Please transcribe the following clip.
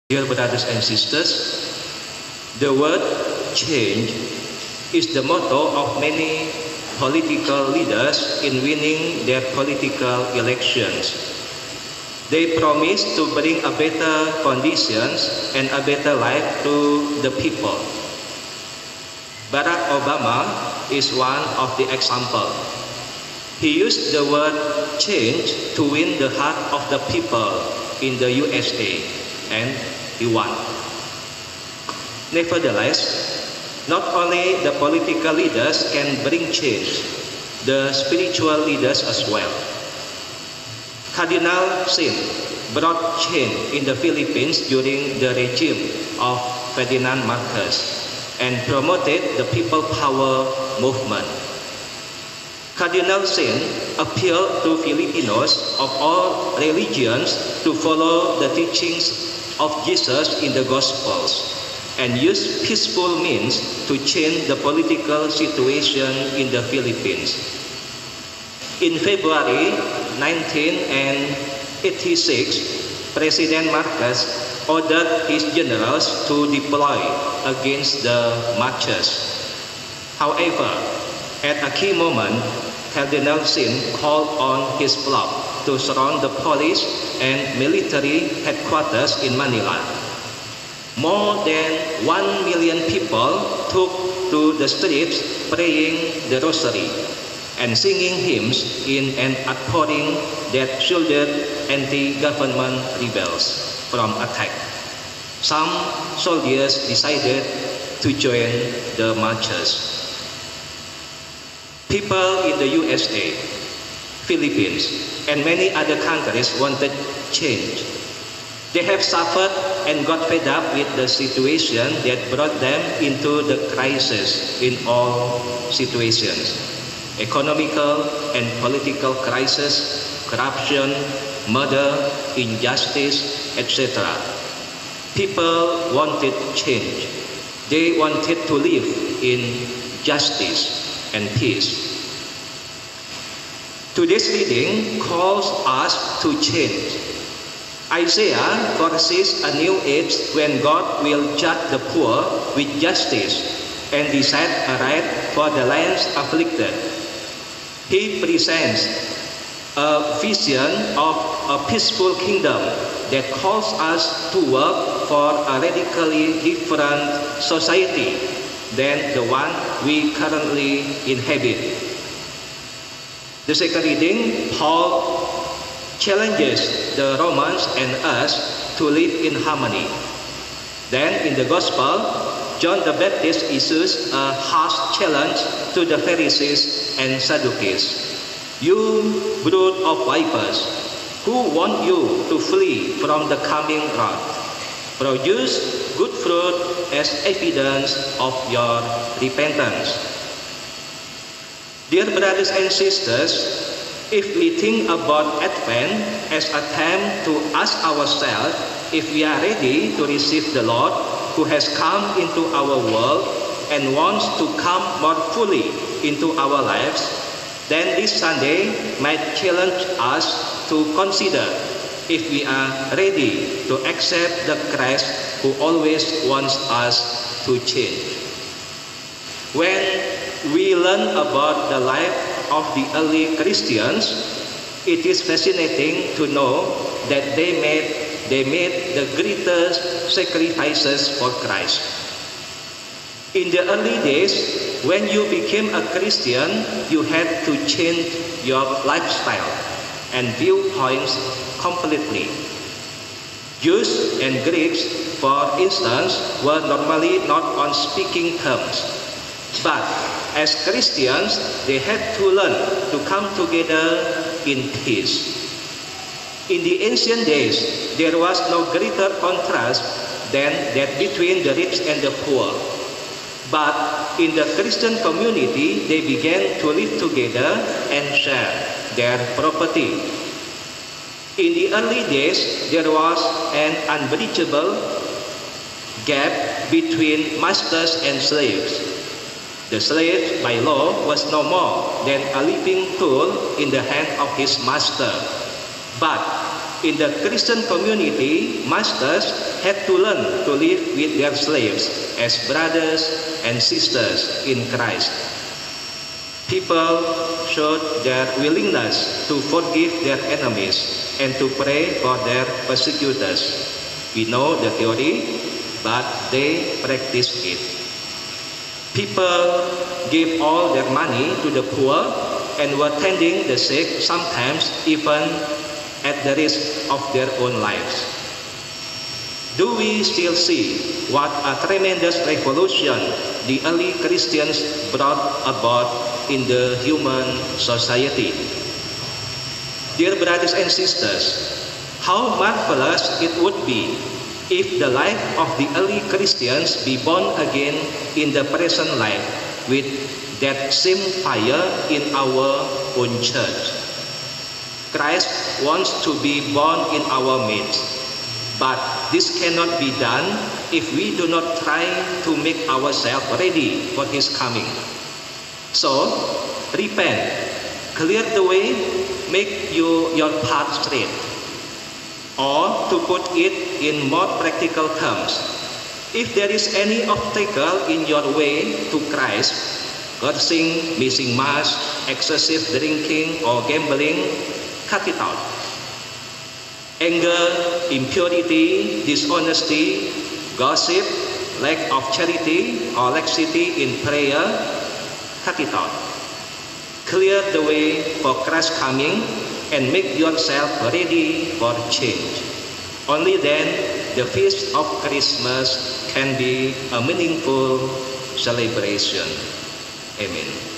Dear brothers and sisters, the word change is the motto of many political leaders in winning their political elections. They promise to bring a better conditions and a better life to the people. Barack Obama is one of the examples. He used the word change to win the heart of the people in the USA, and he won. Nevertheless, not only the political leaders can bring change, the spiritual leaders as well. Cardinal Sin brought change in the Philippines during the regime of Ferdinand Marcos and promoted the people power movement. Cardinal Sin appealed to Filipinos of all religions to follow the teachings of Jesus in the Gospels and use peaceful means to change the political situation in the Philippines. In February 1986, President Marcos ordered his generals to deploy against the marchers. However, at a key moment, Cardinal Sin called on his flock to surround the police and military headquarters in Manila. More than 1 million people took to the streets praying the rosary and singing hymns in an outpouring that shielded anti-government rebels from attack. Some soldiers decided to join the marchers. People in the USA, Philippines, and many other countries wanted change. They have suffered and got fed up with the situation that brought them into the crisis in all situations. Economical and political crisis, corruption, murder, injustice, etc. People wanted change. They wanted to live in justice and peace. Today's reading calls us to change. Isaiah foresees a new age when God will judge the poor with justice and decide aright for the lands afflicted. He presents a vision of a peaceful kingdom that calls us to work for a radically different society than the one we currently inhabit. The second reading, Paul challenges the Romans and us to live in harmony. Then in the Gospel, John the Baptist issues a harsh challenge to the Pharisees and Sadducees. You brood of vipers, who want you to flee from the coming wrath? Produce good fruit as evidence of your repentance. Dear brothers and sisters, if we think about Advent as a time to ask ourselves if we are ready to receive the Lord who has come into our world and wants to come more fully into our lives, then this Sunday might challenge us to consider if we are ready to accept the Christ who always wants us to change. When we learn about the life of the early Christians, it is fascinating to know that they made the greatest sacrifices for Christ. In the early days, when you became a Christian, you had to change your lifestyle and viewpoints completely. Jews and Greeks, for instance, were normally not on speaking terms. But as Christians, they had to learn to come together in peace. In the ancient days, there was no greater contrast than that between the rich and the poor. But in the Christian community, they began to live together and share their property. In the early days, there was an unbridgeable gap between masters and slaves. The slave, by law, was no more than a living tool in the hand of his master. But in the Christian community, masters had to learn to live with their slaves as brothers and sisters in Christ. People showed their willingness to forgive their enemies and to pray for their persecutors. We know the theory, but they practiced it. People gave all their money to the poor and were tending the sick, sometimes even at the risk of their own lives. Do we still see what a tremendous revolution the early Christians brought about in the human society? Dear brothers and sisters, how marvelous it would be if the life of the early Christians be born again in the present life with that same fire in our own church. Christ wants to be born in our midst, but this cannot be done if we do not try to make ourselves ready for His coming. So, repent, clear the way, make your path straight. Or, to put it in more practical terms, if there is any obstacle in your way to Christ, cursing, missing mass, excessive drinking or gambling, cut it out. Anger, impurity, dishonesty, gossip, lack of charity or laxity in prayer, cut it out. Clear the way for Christ's coming and make yourself ready for change. Only then the feast of Christmas can be a meaningful celebration. Amen.